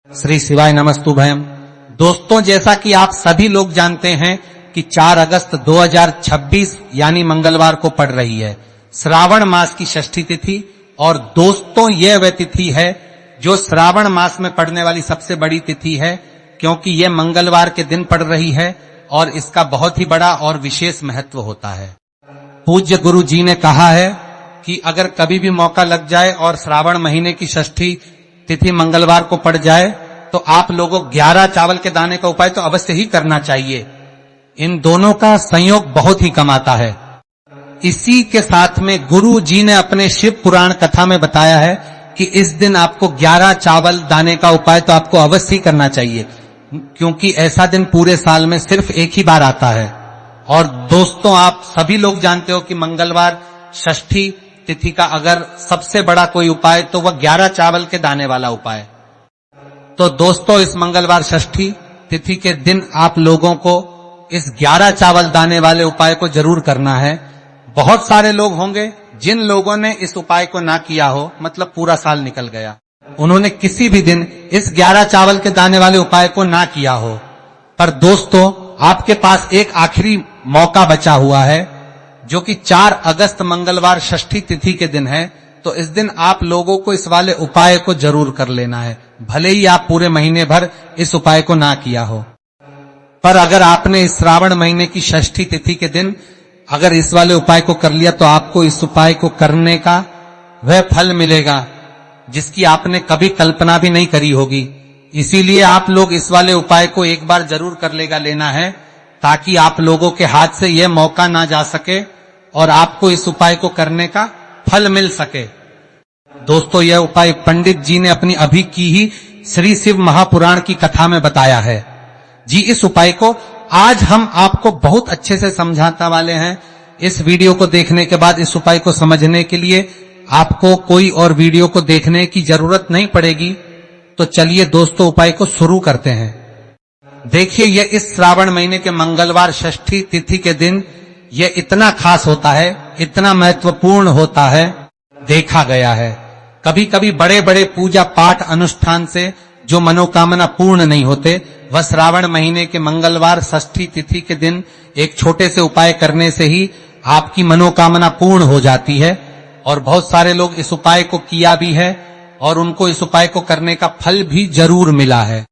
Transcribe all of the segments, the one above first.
श्री शिवाय नमस्तुभयम। दोस्तों, जैसा कि आप सभी लोग जानते हैं कि 4 अगस्त 2026 यानी मंगलवार को पड़ रही है श्रावण मास की षष्ठी तिथि। और दोस्तों, यह वह तिथि है जो श्रावण मास में पड़ने वाली सबसे बड़ी तिथि है, क्योंकि यह मंगलवार के दिन पड़ रही है और इसका बहुत ही बड़ा और विशेष महत्व होता है। पूज्य गुरु जी ने कहा है कि अगर कभी भी मौका लग जाए और श्रावण महीने की षष्ठी तिथि मंगलवार को पड़ जाए तो आप लोगों 11 चावल के दाने का उपाय तो अवश्य ही करना चाहिए। इन दोनों का संयोग बहुत ही कम आता है। इसी के साथ में गुरु जी ने अपने शिव पुराण कथा में बताया है कि इस दिन आपको 11 चावल दाने का उपाय तो आपको अवश्य ही करना चाहिए, क्योंकि ऐसा दिन पूरे साल में सिर्फ एक ही बार आता है। और दोस्तों, आप सभी लोग जानते हो कि मंगलवार षष्ठी तिथि का अगर सबसे बड़ा कोई उपाय तो वह 11 चावल के दाने वाला उपाय। तो दोस्तों, इस मंगलवार षष्ठी तिथि के दिन आप लोगों को इस 11 चावल दाने वाले उपाय को जरूर करना है। बहुत सारे लोग होंगे जिन लोगों ने इस उपाय को ना किया हो, मतलब पूरा साल निकल गया, उन्होंने किसी भी दिन इस 11 चावल के दाने वाले उपाय को ना किया हो। पर दोस्तों, आपके पास एक आखिरी मौका बचा हुआ है, जो कि 4 अगस्त मंगलवार षष्ठी तिथि के दिन है। तो इस दिन आप लोगों को इस वाले उपाय को जरूर कर लेना है, भले ही आप पूरे महीने भर इस उपाय को ना किया हो। पर अगर आपने इस श्रावण महीने की षष्ठी तिथि के दिन अगर इस वाले उपाय को कर लिया तो आपको इस उपाय को करने का वह फल मिलेगा जिसकी आपने कभी कल्पना भी नहीं करी होगी। इसीलिए आप लोग इस वाले उपाय को एक बार जरूर कर लेना है, ताकि आप लोगों के हाथ से यह मौका ना जा सके और आपको इस उपाय को करने का फल मिल सके। दोस्तों, यह उपाय पंडित जी ने अपनी अभी की ही श्री शिव महापुराण की कथा में बताया है जी। इस उपाय को आज हम आपको बहुत अच्छे से समझाने वाले हैं। इस वीडियो को देखने के बाद इस उपाय को समझने के लिए आपको कोई और वीडियो को देखने की जरूरत नहीं पड़ेगी। तो चलिए दोस्तों, उपाय को शुरू करते हैं। देखिए, यह इस श्रावण महीने के मंगलवार षष्ठी तिथि के दिन यह इतना खास होता है, इतना महत्वपूर्ण होता है, देखा गया है कभी कभी बड़े बड़े पूजा पाठ अनुष्ठान से जो मनोकामना पूर्ण नहीं होते, वह श्रावण महीने के मंगलवार षष्ठी तिथि के दिन एक छोटे से उपाय करने से ही आपकी मनोकामना पूर्ण हो जाती है। और बहुत सारे लोग इस उपाय को किया भी है और उनको इस उपाय को करने का फल भी जरूर मिला है।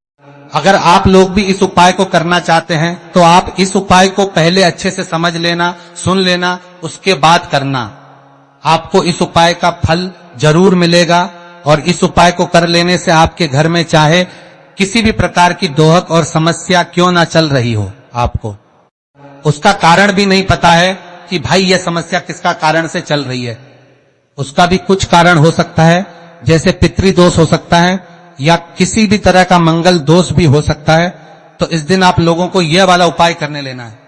अगर आप लोग भी इस उपाय को करना चाहते हैं तो आप इस उपाय को पहले अच्छे से समझ लेना, सुन लेना, उसके बाद करना। आपको इस उपाय का फल जरूर मिलेगा। और इस उपाय को कर लेने से आपके घर में चाहे किसी भी प्रकार की दोहक और समस्या क्यों ना चल रही हो, आपको उसका कारण भी नहीं पता है कि भाई यह समस्या किसका कारण से चल रही है। उसका भी कुछ कारण हो सकता है, जैसे पितृदोष हो सकता है या किसी भी तरह का मंगल दोष भी हो सकता है। तो इस दिन आप लोगों को यह वाला उपाय करने लेना है।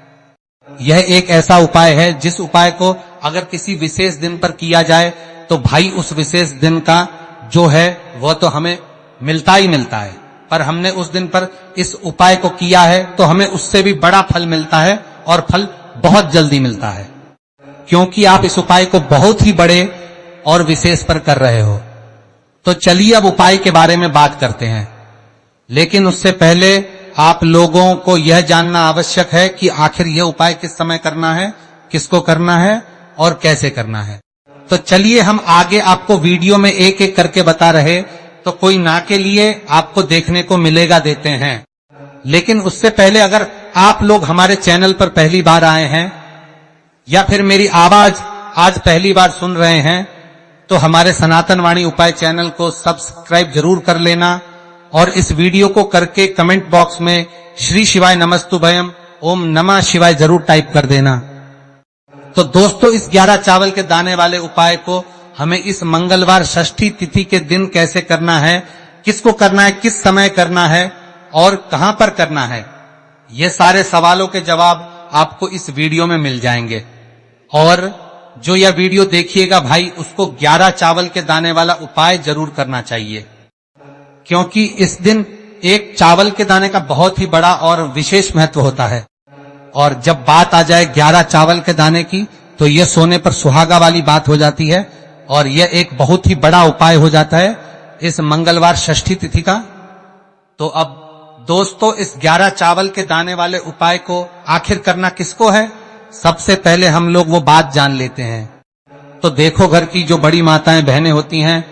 यह एक ऐसा उपाय है जिस उपाय को अगर किसी विशेष दिन पर किया जाए तो भाई उस विशेष दिन का जो है वह तो हमें मिलता ही मिलता है। पर हमने उस दिन पर इस उपाय को किया है तो हमें उससे भी बड़ा फल मिलता है, और फल बहुत जल्दी मिलता है, क्योंकि आप इस उपाय को बहुत ही बड़े और विशेष पर कर रहे हो। तो चलिए अब उपाय के बारे में बात करते हैं। लेकिन उससे पहले आप लोगों को यह जानना आवश्यक है कि आखिर यह उपाय किस समय करना है, किसको करना है और कैसे करना है। तो चलिए हम आगे आपको वीडियो में एक एक करके बता रहे तो कोई ना के लिए आपको देखने को मिलेगा देते हैं। लेकिन उससे पहले अगर आप लोग हमारे चैनल पर पहली बार आए हैं या फिर मेरी आवाज आज पहली बार सुन रहे हैं तो हमारे सनातन वाणी उपाय चैनल को सब्सक्राइब जरूर कर लेना। और इस वीडियो को करके कमेंट बॉक्स में श्री शिवाय नमस्तुभयम, ओम नमः शिवाय जरूर टाइप कर देना। तो दोस्तों, इस 11 चावल के दाने वाले उपाय को हमें इस मंगलवार षष्ठी तिथि के दिन कैसे करना है, किसको करना है, किस समय करना है और कहां पर करना है, ये सारे सवालों के जवाब आपको इस वीडियो में मिल जाएंगे। और जो यह वीडियो देखिएगा भाई, उसको 11 चावल के दाने वाला उपाय जरूर करना चाहिए, क्योंकि इस दिन एक चावल के दाने का बहुत ही बड़ा और विशेष महत्व होता है। और जब बात आ जाए 11 चावल के दाने की तो यह सोने पर सुहागा वाली बात हो जाती है और यह एक बहुत ही बड़ा उपाय हो जाता है इस मंगलवार षष्ठी तिथि का। तो अब दोस्तों इस 11 चावल के दाने वाले उपाय को आखिर करना किसको है? सबसे पहले हम लोग वो बात जान लेते हैं। तो देखो, घर की जो बड़ी माताएं बहनें होती हैं,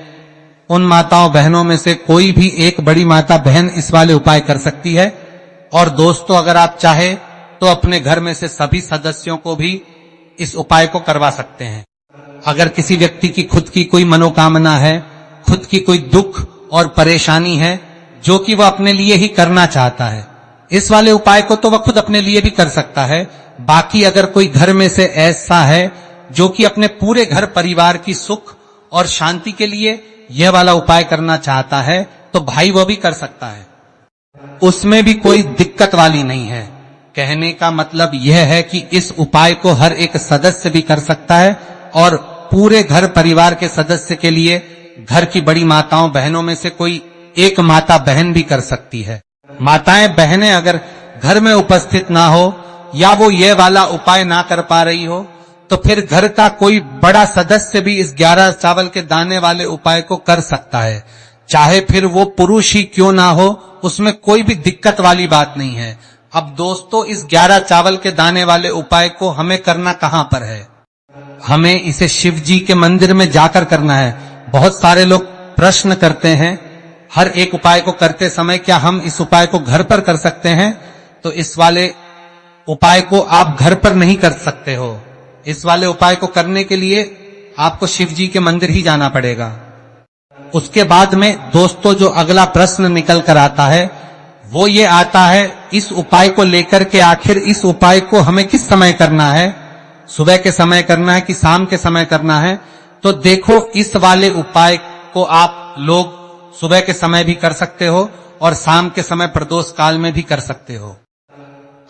उन माताओं बहनों में से कोई भी एक बड़ी माता बहन इस वाले उपाय कर सकती है। और दोस्तों, अगर आप चाहे तो अपने घर में से सभी सदस्यों को भी इस उपाय को करवा सकते हैं। अगर किसी व्यक्ति की खुद की कोई मनोकामना है, खुद की कोई दुख और परेशानी है जो कि वह अपने लिए ही करना चाहता है, इस वाले उपाय को तो वह खुद अपने लिए भी कर सकता है। बाकी अगर कोई घर में से ऐसा है जो कि अपने पूरे घर परिवार की सुख और शांति के लिए यह वाला उपाय करना चाहता है, तो भाई वो भी कर सकता है, उसमें भी कोई दिक्कत वाली नहीं है। कहने का मतलब यह है कि इस उपाय को हर एक सदस्य भी कर सकता है और पूरे घर परिवार के सदस्य के लिए घर की बड़ी माताओं बहनों में से कोई एक माता बहन भी कर सकती है। माताएं बहनें अगर घर में उपस्थित ना हो या वो ये वाला उपाय ना कर पा रही हो, तो फिर घर का कोई बड़ा सदस्य भी इस 11 चावल के दाने वाले उपाय को कर सकता है। चाहे फिर वो पुरुष ही क्यों ना हो, उसमें कोई भी दिक्कत वाली बात नहीं है। अब दोस्तों, इस 11 चावल के दाने वाले उपाय को हमें करना कहां पर है? हमें इसे शिव जी के मंदिर में जाकर करना है। बहुत सारे लोग प्रश्न करते हैं हर एक उपाय को करते समय, क्या हम इस उपाय को घर पर कर सकते हैं? तो इस वाले उपाय को आप घर पर नहीं कर सकते हो। इस वाले उपाय को करने के लिए आपको शिव जी के मंदिर ही जाना पड़ेगा। उसके बाद में दोस्तों, जो अगला प्रश्न निकल कर आता है वो ये आता है, इस उपाय को लेकर के आखिर इस उपाय को हमें किस समय करना है? सुबह के समय करना है कि शाम के समय करना है? तो देखो, इस वाले उपाय को आप लोग सुबह के समय भी कर सकते हो और शाम के समय प्रदोष काल में भी कर सकते हो।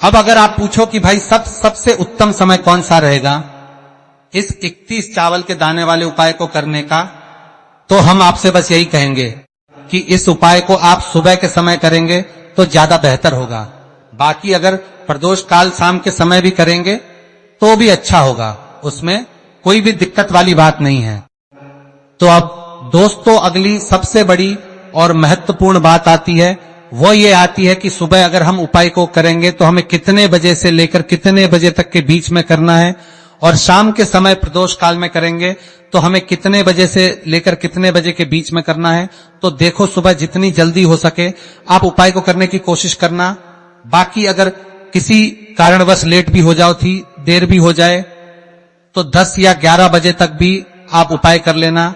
अब अगर आप पूछो कि भाई सबसे उत्तम समय कौन सा रहेगा इस 31 चावल के दाने वाले उपाय को करने का, तो हम आपसे बस यही कहेंगे कि इस उपाय को आप सुबह के समय करेंगे तो ज्यादा बेहतर होगा। बाकी अगर प्रदोष काल शाम के समय भी करेंगे तो भी अच्छा होगा, उसमें कोई भी दिक्कत वाली बात नहीं है। तो अब दोस्तों, अगली सबसे बड़ी और महत्वपूर्ण बात आती है, वो ये आती है कि सुबह अगर हम उपाय को करेंगे तो हमें कितने बजे से लेकर कितने बजे तक के बीच में करना है, और शाम के समय प्रदोष काल में करेंगे तो हमें कितने बजे से लेकर कितने बजे के बीच में करना है। तो देखो, सुबह जितनी जल्दी हो सके आप उपाय को करने की कोशिश करना। बाकी अगर किसी कारणवश लेट भी हो जाओ, थी देर भी हो जाए, तो 10 या 11 बजे तक भी आप उपाय कर लेना,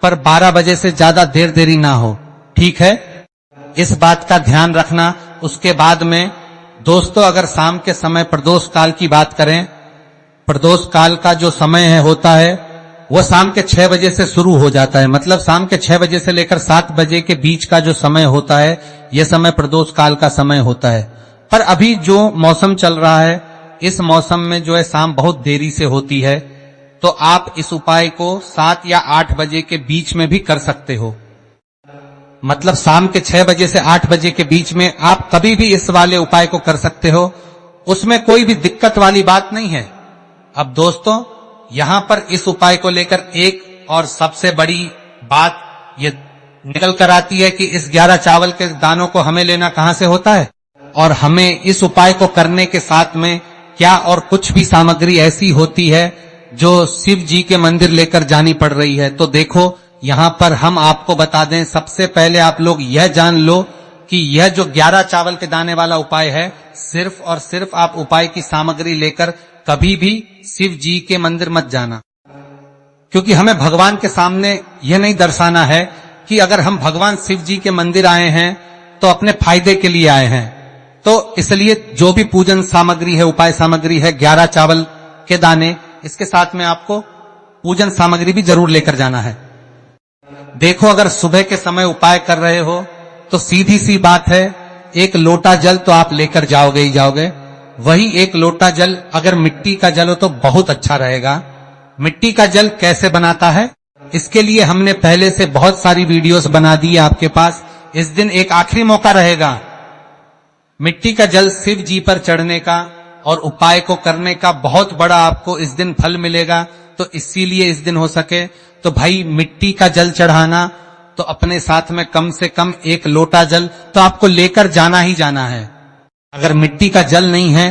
पर 12 बजे से ज्यादा देरी ना हो, ठीक है? इस बात का ध्यान रखना। उसके बाद में दोस्तों, अगर शाम के समय प्रदोष काल की बात करें, प्रदोष काल का जो समय होता है वो शाम के 6 बजे से शुरू हो जाता है। मतलब शाम के 6 बजे से लेकर 7 बजे के बीच का जो समय होता है, यह समय प्रदोष काल का समय होता है। पर अभी जो मौसम चल रहा है, इस मौसम में जो है शाम बहुत देरी से होती है, तो आप इस उपाय को 7 या 8 बजे के बीच में भी कर सकते हो। मतलब शाम के 6 बजे से 8 बजे के बीच में आप कभी भी इस वाले उपाय को कर सकते हो, उसमें कोई भी दिक्कत वाली बात नहीं है। अब दोस्तों, यहां पर इस उपाय को लेकर एक और सबसे बड़ी बात ये निकल कर आती है कि इस 11 चावल के दानों को हमें लेना कहां से होता है, और हमें इस उपाय को करने के साथ में क्या और कुछ भी सामग्री ऐसी होती है जो शिव जी के मंदिर लेकर जानी पड़ रही है। तो देखो, यहां पर हम आपको बता दें, सबसे पहले आप लोग यह जान लो कि यह जो 11 चावल के दाने वाला उपाय है, सिर्फ और सिर्फ आप उपाय की सामग्री लेकर कभी भी शिव जी के मंदिर मत जाना, क्योंकि हमें भगवान के सामने यह नहीं दर्शाना है कि अगर हम भगवान शिव जी के मंदिर आए हैं तो अपने फायदे के लिए आए हैं। तो इसलिए जो भी पूजन सामग्री है, उपाय सामग्री है, 11 चावल के दाने, इसके साथ में आपको पूजन सामग्री भी जरूर लेकर जाना है। देखो, अगर सुबह के समय उपाय कर रहे हो तो सीधी सी बात है, एक लोटा जल तो आप लेकर जाओगे ही जाओगे। वही एक लोटा जल अगर मिट्टी का जल हो तो बहुत अच्छा रहेगा। मिट्टी का जल कैसे बनाता है, इसके लिए हमने पहले से बहुत सारी वीडियोस बना दी है आपके पास। इस दिन एक आखिरी मौका रहेगा मिट्टी का जल शिव जी पर चढ़ने का और उपाय को करने का, बहुत बड़ा आपको इस दिन फल मिलेगा। तो इसीलिए इस दिन हो सके तो भाई मिट्टी का जल चढ़ाना तो अपने साथ में कम से कम 1 लोटा जल तो आपको लेकर जाना ही जाना है। अगर मिट्टी का जल नहीं है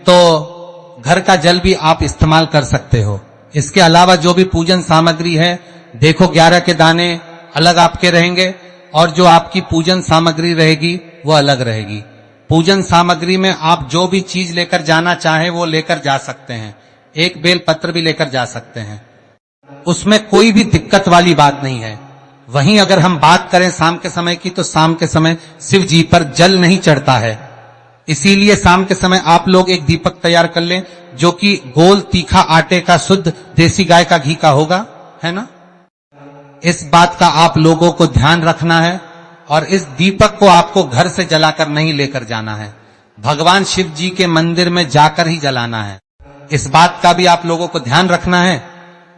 तो घर का जल भी आप इस्तेमाल कर सकते हो। इसके अलावा जो भी पूजन सामग्री है, देखो 11 के दाने अलग आपके रहेंगे और जो आपकी पूजन सामग्री रहेगी वो अलग रहेगी। पूजन सामग्री में आप जो भी चीज लेकर जाना चाहे वो लेकर जा सकते हैं। एक बेल पत्र भी लेकर जा सकते हैं, उसमें कोई भी दिक्कत वाली बात नहीं है। वहीं अगर हम बात करें शाम के समय की, तो शाम के समय शिव जी पर जल नहीं चढ़ता है, इसीलिए शाम के समय आप लोग एक दीपक तैयार कर लें जो कि गोल तीखा आटे का शुद्ध देसी गाय का घी का होगा, है ना। इस बात का आप लोगों को ध्यान रखना है और इस दीपक को आपको घर से जलाकर नहीं लेकर जाना है, भगवान शिव जी के मंदिर में जाकर ही जलाना है। इस बात का भी आप लोगों को ध्यान रखना है।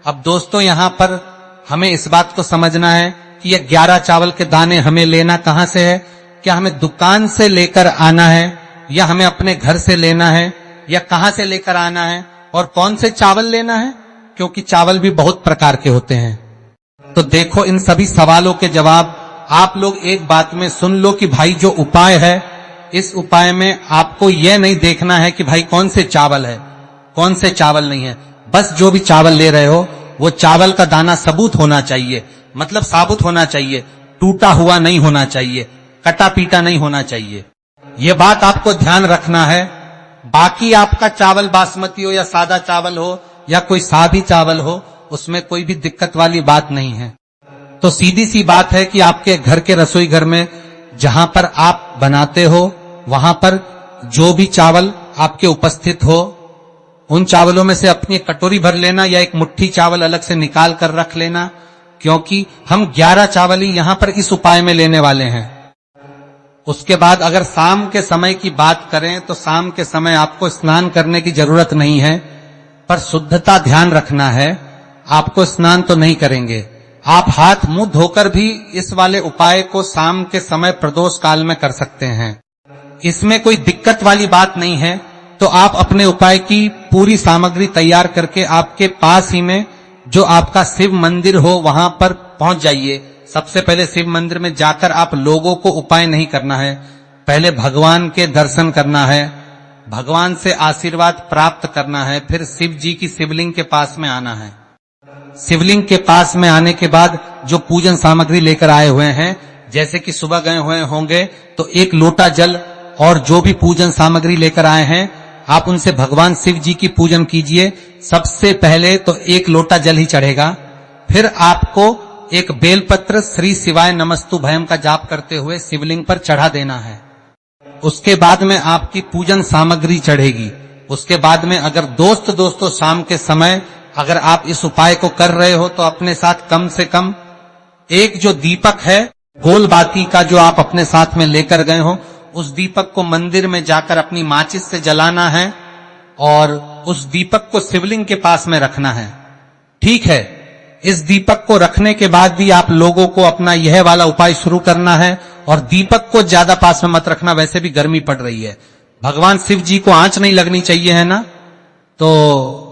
अब दोस्तों यहां पर हमें इस बात को समझना है कि ये 11 चावल के दाने हमें लेना कहां से है। क्या हमें दुकान से लेकर आना है या हमें अपने घर से लेना है या कहां से लेकर आना है और कौन से चावल लेना है, क्योंकि चावल भी बहुत प्रकार के होते हैं। तो देखो इन सभी सवालों के जवाब आप लोग एक बात में सुन लो कि भाई जो उपाय है, इस उपाय में आपको यह नहीं देखना है कि भाई कौन से चावल है कौन से चावल नहीं है। बस जो भी चावल ले रहे हो वो चावल का दाना सबूत होना चाहिए, मतलब साबुत होना चाहिए, टूटा हुआ नहीं होना चाहिए, कटा पीटा नहीं होना चाहिए। ये बात आपको ध्यान रखना है। बाकी आपका चावल बासमती हो या सादा चावल हो या कोई सा भी चावल हो, उसमें कोई भी दिक्कत वाली बात नहीं है। तो सीधी सी बात है कि आपके घर के रसोई घर में जहां पर आप बनाते हो वहां पर जो भी चावल आपके उपस्थित हो, उन चावलों में से अपनी कटोरी भर लेना या एक मुट्ठी चावल अलग से निकाल कर रख लेना, क्योंकि हम 11 चावल ही यहां पर इस उपाय में लेने वाले हैं। उसके बाद अगर शाम के समय की बात करें तो शाम के समय आपको स्नान करने की जरूरत नहीं है, पर शुद्धता ध्यान रखना है। आपको स्नान तो नहीं करेंगे, आप हाथ मुंह धोकर भी इस वाले उपाय को शाम के समय प्रदोष काल में कर सकते हैं। इसमें कोई दिक्कत वाली बात नहीं है। तो आप अपने उपाय की पूरी सामग्री तैयार करके आपके पास ही में जो आपका शिव मंदिर हो वहां पर पहुंच जाइए। सबसे पहले शिव मंदिर में जाकर आप लोगों को उपाय नहीं करना है, पहले भगवान के दर्शन करना है, भगवान से आशीर्वाद प्राप्त करना है, फिर शिव जी की शिवलिंग के पास में आना है। शिवलिंग के पास में आने के बाद जो पूजन सामग्री लेकर आए हुए हैं, जैसे कि सुबह गए हुए होंगे तो 1 लोटा जल और जो भी पूजन सामग्री लेकर आए हैं आप उनसे भगवान शिव जी की पूजन कीजिए। सबसे पहले तो 1 लोटा जल ही चढ़ेगा, फिर आपको एक बेलपत्र श्री शिवाय नमस्तु भयम का जाप करते हुए शिवलिंग पर चढ़ा देना है। उसके बाद में आपकी पूजन सामग्री चढ़ेगी। उसके बाद में अगर दोस्तों शाम के समय अगर आप इस उपाय को कर रहे हो तो अपने साथ कम से कम एक जो दीपक है गोल बाती का जो आप अपने साथ में लेकर गए हो, उस दीपक को मंदिर में जाकर अपनी माचिस से जलाना है और उस दीपक को शिवलिंग के पास में रखना है। ठीक है, इस दीपक को रखने के बाद भी आप लोगों को अपना यह वाला उपाय शुरू करना है और दीपक को ज्यादा पास में मत रखना, वैसे भी गर्मी पड़ रही है। भगवान शिव जी को आंच नहीं लगनी चाहिए, है ना। तो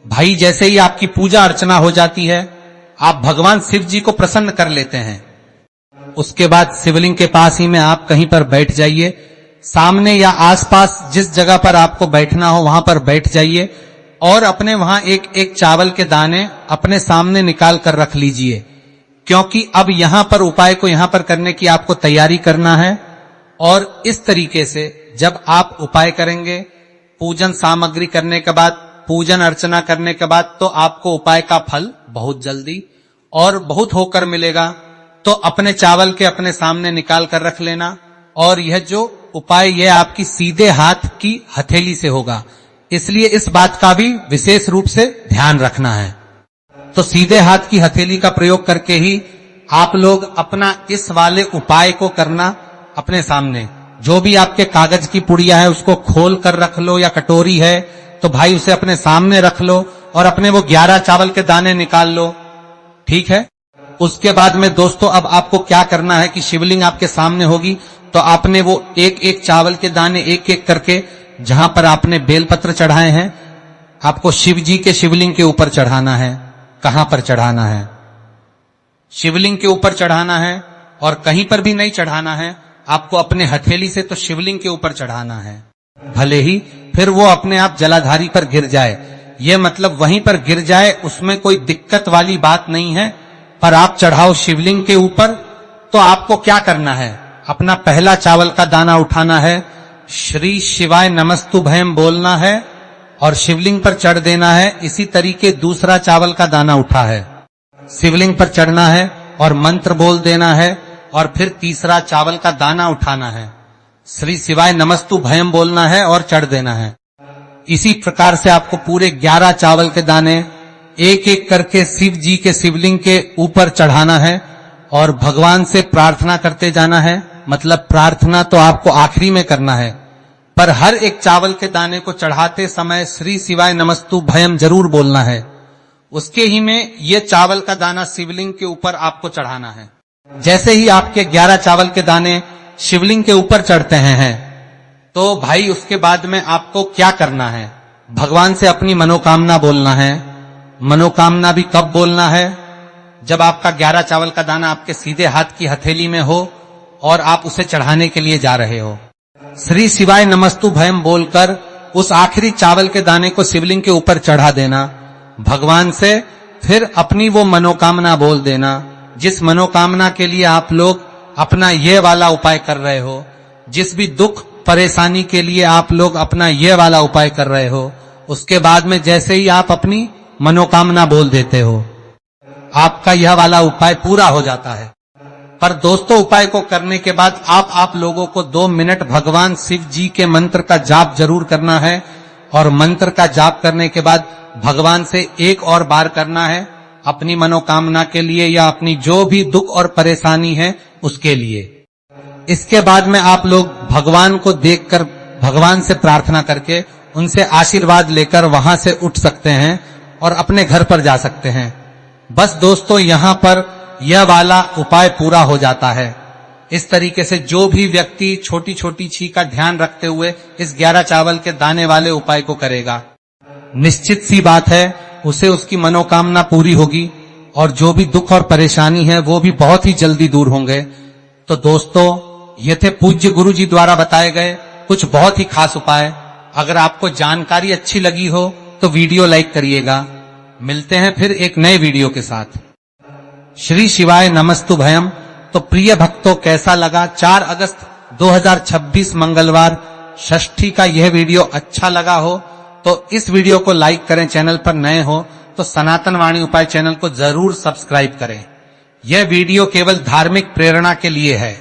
भाई जैसे ही आपकी पूजा अर्चना हो जाती है आप भगवान शिव जी को प्रसन्न कर लेते हैं। उसके बाद शिवलिंग के पास ही में आप कहीं पर बैठ जाइए, सामने या आसपास जिस जगह पर आपको बैठना हो वहां पर बैठ जाइए और अपने वहां एक चावल के दाने अपने सामने निकाल कर रख लीजिए, क्योंकि अब यहां पर उपाय को यहां पर करने की आपको तैयारी करना है। और इस तरीके से जब आप उपाय करेंगे, पूजन सामग्री करने के बाद, पूजन अर्चना करने के बाद, तो आपको उपाय का फल बहुत जल्दी और बहुत होकर मिलेगा। तो अपने चावल के अपने सामने निकाल कर रख लेना और यह जो उपाय यह आपकी सीधे हाथ की हथेली से होगा, इसलिए इस बात का भी विशेष रूप से ध्यान रखना है। तो सीधे हाथ की हथेली का प्रयोग करके ही आप लोग अपना इस वाले उपाय को करना। अपने सामने जो भी आपके कागज की पुड़िया है उसको खोल कर रख लो, या कटोरी है तो भाई उसे अपने सामने रख लो और अपने वो 11 चावल के दाने निकाल लो। ठीक है, उसके बाद में दोस्तों अब आपको क्या करना है कि शिवलिंग आपके सामने होगी तो आपने वो एक चावल के दाने एक करके जहां पर आपने बेलपत्र चढ़ाए हैं आपको शिव जी के शिवलिंग के ऊपर चढ़ाना है। कहां पर चढ़ाना है? शिवलिंग के ऊपर चढ़ाना है और कहीं पर भी नहीं चढ़ाना है, आपको अपने हथेली से तो शिवलिंग के ऊपर चढ़ाना है, भले ही फिर वो अपने आप जलाधारी पर गिर जाए। ये मतलब वहीं पर गिर जाए, उसमें कोई दिक्कत वाली बात नहीं है, पर आप चढ़ाओ शिवलिंग के ऊपर। तो आपको क्या करना है, अपना पहला चावल का दाना उठाना है, श्री शिवाय नमस्तुभयम बोलना है और शिवलिंग पर चढ़ देना है। इसी तरीके दूसरा चावल का दाना उठा है, शिवलिंग पर चढ़ना है और मंत्र बोल देना है, और फिर तीसरा चावल का दाना उठाना है, श्री शिवाय नमस्तुभयम बोलना है और चढ़ देना है। इसी प्रकार से आपको पूरे 11 चावल के दाने एक एक करके शिव जी के शिवलिंग के ऊपर चढ़ाना है और भगवान से प्रार्थना करते जाना है। मतलब प्रार्थना तो आपको आखिरी में करना है, पर हर एक चावल के दाने को चढ़ाते समय श्री शिवाय नमस्तुभयम जरूर बोलना है। उसके ही में ये चावल का दाना शिवलिंग के ऊपर आपको चढ़ाना है। जैसे ही आपके 11 चावल के दाने शिवलिंग के ऊपर चढ़ते हैं तो भाई उसके बाद में आपको क्या करना है, भगवान से अपनी मनोकामना बोलना है। मनोकामना भी कब बोलना है, जब आपका 11 चावल का दाना आपके सीधे हाथ की हथेली में हो और आप उसे चढ़ाने के लिए जा रहे हो। श्री शिवाय नमस्तुभयम बोलकर उस आखिरी चावल के दाने को शिवलिंग के ऊपर चढ़ा देना भगवान से, फिर अपनी वो मनोकामना बोल देना जिस मनोकामना के लिए आप लोग अपना ये वाला उपाय कर रहे हो, जिस भी दुख परेशानी के लिए आप लोग अपना ये वाला उपाय कर रहे हो। उसके बाद में जैसे ही आप अपनी मनोकामना बोल देते हो, आपका यह वाला उपाय पूरा हो जाता है। पर दोस्तों, उपाय को करने के बाद आप लोगों को 2 मिनट भगवान शिव जी के मंत्र का जाप जरूर करना है, और मंत्र का जाप करने के बाद भगवान से एक और बार करना है अपनी मनोकामना के लिए या अपनी जो भी दुख और परेशानी है उसके लिए। इसके बाद में आप लोग भगवान को देखकर भगवान से प्रार्थना करके उनसे आशीर्वाद लेकर वहां से उठ सकते हैं और अपने घर पर जा सकते हैं। बस दोस्तों, यहाँ पर यह वाला उपाय पूरा हो जाता है। इस तरीके से जो भी व्यक्ति छोटी छोटी छी का ध्यान रखते हुए इस 11 चावल के दाने वाले उपाय को करेगा, निश्चित सी बात है उसे उसकी मनोकामना पूरी होगी और जो भी दुख और परेशानी है वो भी बहुत ही जल्दी दूर होंगे। तो दोस्तों, ये थे पूज्य गुरु जी द्वारा बताए गए कुछ बहुत ही खास उपाय। अगर आपको जानकारी अच्छी लगी हो तो वीडियो लाइक करिएगा। मिलते हैं फिर एक नए वीडियो के साथ। श्री शिवाय नमस्तुभयम। तो प्रिय भक्तों, कैसा लगा 4 अगस्त 2026 मंगलवार षष्ठी का यह वीडियो? अच्छा लगा हो तो इस वीडियो को लाइक करें। चैनल पर नए हो तो सनातन वाणी उपाय चैनल को जरूर सब्सक्राइब करें। यह वीडियो केवल धार्मिक प्रेरणा के लिए है।